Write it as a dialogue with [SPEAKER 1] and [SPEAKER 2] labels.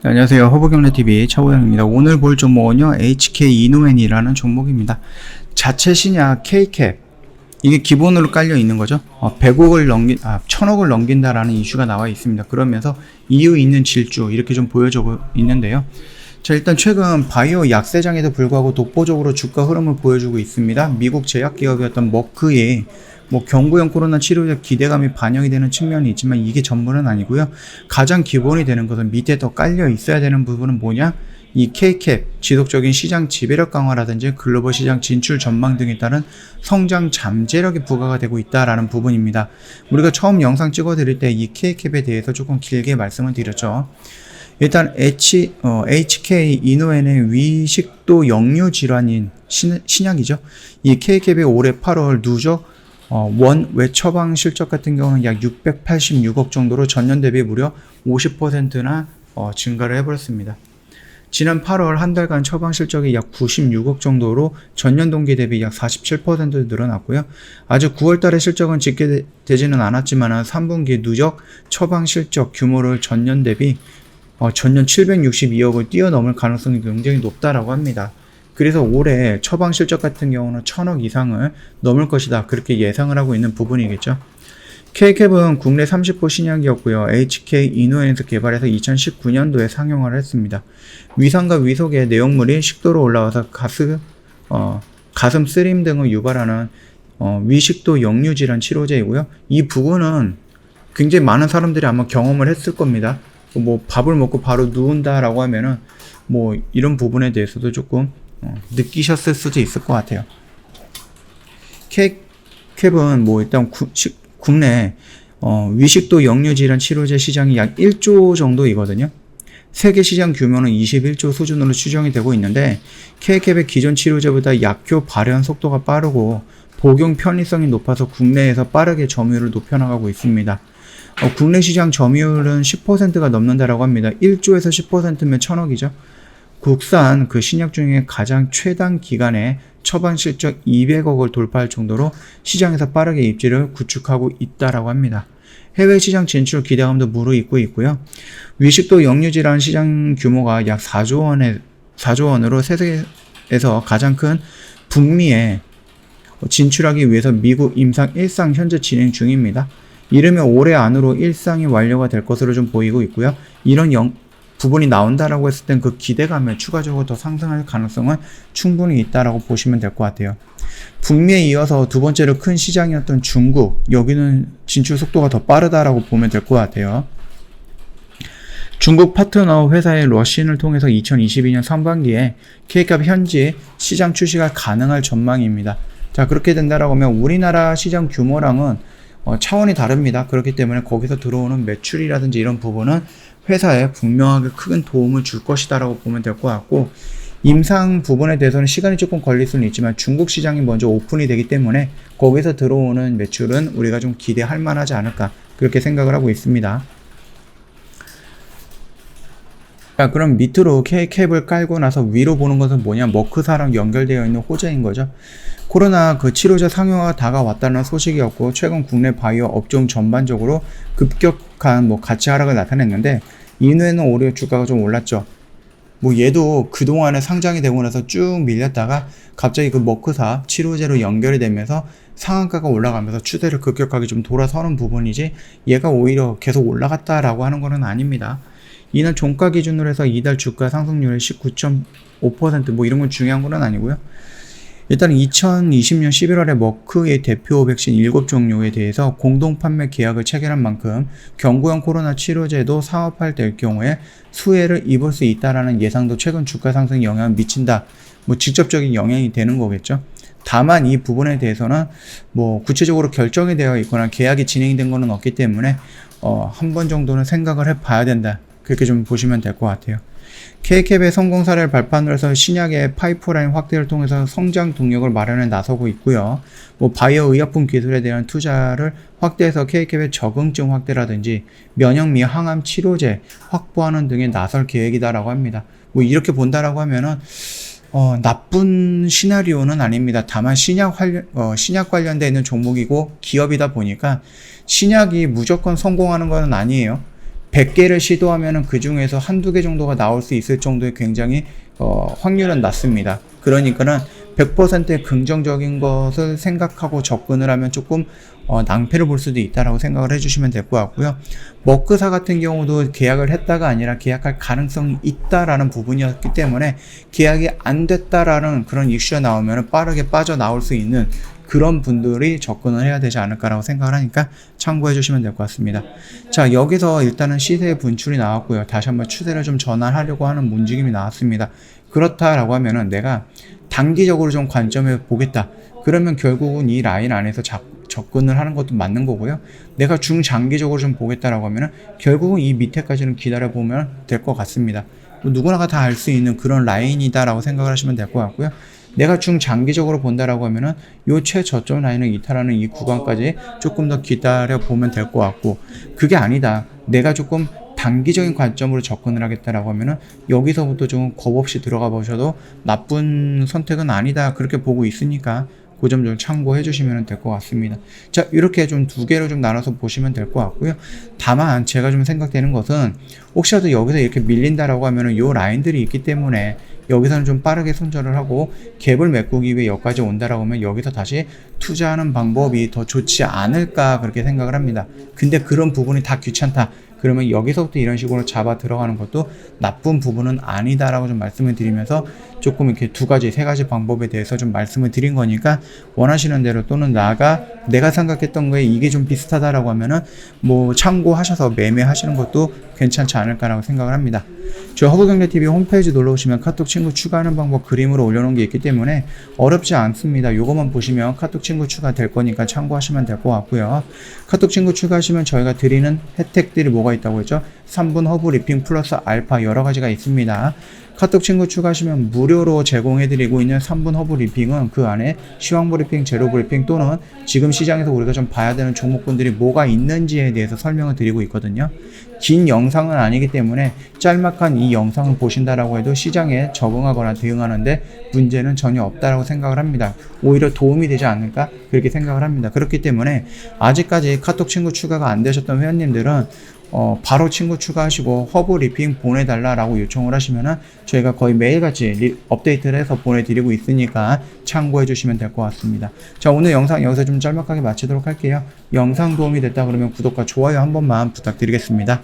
[SPEAKER 1] 네, 안녕하세요. 허브경제TV 차호영입니다. 오늘 볼 종목은요, HK 이노엔이라는 종목입니다. 자체 신약 K캡. 이게 기본으로 깔려 있는 거죠. 1000억을 넘긴다라는 이슈가 나와 있습니다. 그러면서 이유 있는 질주, 이렇게 좀 보여주고 있는데요. 자, 일단 최근 바이오 약세장에도 불구하고 독보적으로 주가 흐름을 보여주고 있습니다. 미국 제약기업이었던 머크의 경구형 코로나 치료제 기대감이 반영이 되는 측면이 있지만 이게 전부는 아니고요. 가장 기본이 되는 것은 밑에 더 깔려 있어야 되는 부분은 뭐냐? 이 K캡, 지속적인 시장 지배력 강화라든지 글로벌 시장 진출 전망 등에 따른 성장 잠재력이 부과가 되고 있다라는 부분입니다. 우리가 처음 영상 찍어드릴 때 이 K캡에 대해서 조금 길게 말씀을 드렸죠. 일단 HK 이노엔의 위식도 역류 질환인 신약이죠. 이 K캡의 올해 8월 누적 원외 처방 실적 같은 경우는 약 686억 정도로 전년 대비 무려 50%나 증가를 해버렸습니다. 지난 8월 한 달간 처방 실적이 약 96억 정도로 전년 동기 대비 약 47% 늘어났고요. 아직 9월 달의 실적은 집계되지는 않았지만 3분기 누적 처방 실적 규모를 전년 762억을 뛰어넘을 가능성이 굉장히 높다라고 합니다. 그래서 올해 처방 실적 같은 경우는 1000억 이상을 넘을 것이다. 그렇게 예상을 하고 있는 부분이겠죠. K캡은 국내 30호 신약이었고요. HK 이노엔에서 개발해서 2019년도에 상용화를 했습니다. 위산과 위속의 내용물이 식도로 올라와서 가슴 쓰림 등을 유발하는 위식도 역류 질환 치료제이고요. 이 부분은 굉장히 많은 사람들이 아마 경험을 했을 겁니다. 밥을 먹고 바로 누운다라고 하면은 이런 부분에 대해서도 조금 느끼셨을 수도 있을 것 같아요. K캡은 일단 국내 위식도 역류 질환 치료제 시장이 약 1조 정도이거든요. 세계 시장 규모는 21조 수준으로 추정이 되고 있는데 K캡의 기존 치료제보다 약효 발현 속도가 빠르고 복용 편의성이 높아서 국내에서 빠르게 점유율을 높여나가고 있습니다. 국내 시장 점유율은 10%가 넘는다라고 합니다. 1조에서 10%면 1000억이죠. 국산 신약 중에 가장 최단 기간에 처방 실적 200억을 돌파할 정도로 시장에서 빠르게 입지를 구축하고 있다라고 합니다. 해외 시장 진출 기대감도 무르익고 있고요. 위식도 역류 질환 시장 규모가 약 4조 원으로 세계에서 가장 큰 북미에 진출하기 위해서 미국 임상 1상 현재 진행 중입니다. 이르면 올해 안으로 1상이 완료가 될 것으로 좀 보이고 있고요. 이런 부분이 나온다라고 했을 땐 그 기대감을 추가적으로 더 상승할 가능성은 충분히 있다라고 보시면 될 것 같아요. 북미에 이어서 두 번째로 큰 시장이었던 중국, 여기는 진출 속도가 더 빠르다라고 보면 될 것 같아요. 중국 파트너 회사의 러시인을 통해서 2022년 상반기에 K캡 현지 시장 출시가 가능할 전망입니다. 자, 그렇게 된다라고 하면 우리나라 시장 규모랑은 차원이 다릅니다. 그렇기 때문에 거기서 들어오는 매출이라든지 이런 부분은 회사에 분명하게 큰 도움을 줄 것이다 라고 보면 될 것 같고, 임상 부분에 대해서는 시간이 조금 걸릴 수는 있지만 중국 시장이 먼저 오픈이 되기 때문에 거기서 들어오는 매출은 우리가 좀 기대할 만하지 않을까, 그렇게 생각을 하고 있습니다. 자, 그럼 밑으로 K캡을 깔고 나서 위로 보는 것은 뭐냐? 머크사랑 연결되어 있는 호재인 거죠. 코로나 치료제 상용화가 다가왔다는 소식이었고, 최근 국내 바이오 업종 전반적으로 급격한 가치 하락을 나타냈는데, 이후에는 오히려 주가가 좀 올랐죠. 얘도 그동안에 상장이 되고 나서 쭉 밀렸다가 갑자기 머크사 치료제로 연결이 되면서 상한가가 올라가면서 추세를 급격하게 좀 돌아서는 부분이지, 얘가 오히려 계속 올라갔다라고 하는 것은 아닙니다. 이날 종가 기준으로 해서 이달 주가 상승률이 19.5% 이런 건 중요한 건 아니고요. 일단 2020년 11월에 머크의 대표 백신 7종류에 대해서 공동 판매 계약을 체결한 만큼 경구형 코로나 치료제도 사업화될 경우에 수혜를 입을 수 있다라는 예상도 최근 주가 상승에 영향을 미친다. 직접적인 영향이 되는 거겠죠. 다만 이 부분에 대해서는 구체적으로 결정이 되어 있거나 계약이 진행이 된 거는 없기 때문에 한 번 정도는 생각을 해봐야 된다. 그렇게 좀 보시면 될 것 같아요. K캡의 성공 사례를 발판으로 해서 신약의 파이프라인 확대를 통해서 성장 동력을 마련해 나서고 있고요. 바이오 의약품 기술에 대한 투자를 확대해서 K캡의 적응증 확대라든지 면역 및 항암 치료제 확보하는 등에 나설 계획이다라고 합니다. 이렇게 본다라고 하면은 나쁜 시나리오는 아닙니다. 다만 신약 관련되어 있는 종목이고 기업이다 보니까 신약이 무조건 성공하는 건 아니에요. 100개를 시도하면은 그 중에서 한두 개 정도가 나올 수 있을 정도의 굉장히 확률은 낮습니다. 그러니까는 100%의 긍정적인 것을 생각하고 접근을 하면 조금 낭패를 볼 수도 있다라고 생각을 해주시면 될 것 같고요. 머크사 같은 경우도 계약을 했다가 아니라 계약할 가능성이 있다라는 부분이었기 때문에 계약이 안 됐다라는 그런 이슈가 나오면 빠르게 빠져나올 수 있는 그런 분들이 접근을 해야 되지 않을까라고 생각을 하니까 참고해 주시면 될 것 같습니다. 자, 여기서 일단은 시세의 분출이 나왔고요. 다시 한번 추세를 좀 전환하려고 하는 움직임이 나왔습니다. 그렇다라고 하면은 내가 단기적으로 좀 관점을 보겠다. 그러면 결국은 이 라인 안에서 접근을 하는 것도 맞는 거고요. 내가 중장기적으로 좀 보겠다라고 하면은 결국은 이 밑에까지는 기다려보면 될 것 같습니다. 누구나가 다 알 수 있는 그런 라인이다라고 생각을 하시면 될 것 같고요. 내가 중장기적으로 본다라고 하면은 요 최저점 라인을 이탈하는 이 구간까지 조금 더 기다려 보면 될 것 같고, 그게 아니다, 내가 조금 단기적인 관점으로 접근을 하겠다라고 하면은 여기서부터 좀 겁 없이 들어가 보셔도 나쁜 선택은 아니다, 그렇게 보고 있으니까 그 점 좀 참고해 주시면 될 것 같습니다. 자, 이렇게 좀 두 개로 좀 나눠서 보시면 될 것 같고요. 다만 제가 좀 생각되는 것은 혹시라도 여기서 이렇게 밀린다라고 하면은 요 라인들이 있기 때문에 여기서는 좀 빠르게 손절을 하고 갭을 메꾸기 위해 여기까지 온다라고 하면 여기서 다시 투자하는 방법이 더 좋지 않을까, 그렇게 생각을 합니다. 근데 그런 부분이 다 귀찮다, 그러면 여기서부터 이런 식으로 잡아 들어가는 것도 나쁜 부분은 아니다라고 좀 말씀을 드리면서 조금 이렇게 두 가지, 세 가지 방법에 대해서 좀 말씀을 드린 거니까 원하시는 대로, 또는 내가 생각했던 거에 이게 좀 비슷하다라고 하면은 뭐 참고하셔서 매매하시는 것도 괜찮지 않을까라고 생각을 합니다. 저 허브경제TV 홈페이지 놀러오시면 카톡 친구 추가하는 방법 그림으로 올려놓은 게 있기 때문에 어렵지 않습니다. 요거만 보시면 카톡 친구 추가될 거니까 참고하시면 될 것 같고요. 카톡 친구 추가하시면 저희가 드리는 혜택들이 뭐가 있다고 했죠? 3분 허브 리핑 플러스 알파 여러 가지가 있습니다. 카톡 친구 추가하시면 무료로 제공해드리고 있는 3분 허브 리핑은 그 안에 시황 브리핑, 제로 브리핑, 또는 지금 시장에서 우리가 좀 봐야 되는 종목군들이 뭐가 있는지에 대해서 설명을 드리고 있거든요. 긴 영상은 아니기 때문에 짤막한 이 영상을 보신다라고 해도 시장에 적응하거나 대응하는데 문제는 전혀 없다라고 생각을 합니다. 오히려 도움이 되지 않을까, 그렇게 생각을 합니다. 그렇기 때문에 아직까지 카톡 친구 추가가 안 되셨던 회원님들은 바로 친구 추가하시고 허브 리핑 보내달라라고 요청을 하시면은 저희가 거의 매일같이 업데이트를 해서 보내드리고 있으니까 참고해 주시면 될 것 같습니다. 자, 오늘 영상 여기서 좀 짤막하게 마치도록 할게요. 영상 도움이 됐다 그러면 구독과 좋아요 한 번만 부탁드리겠습니다.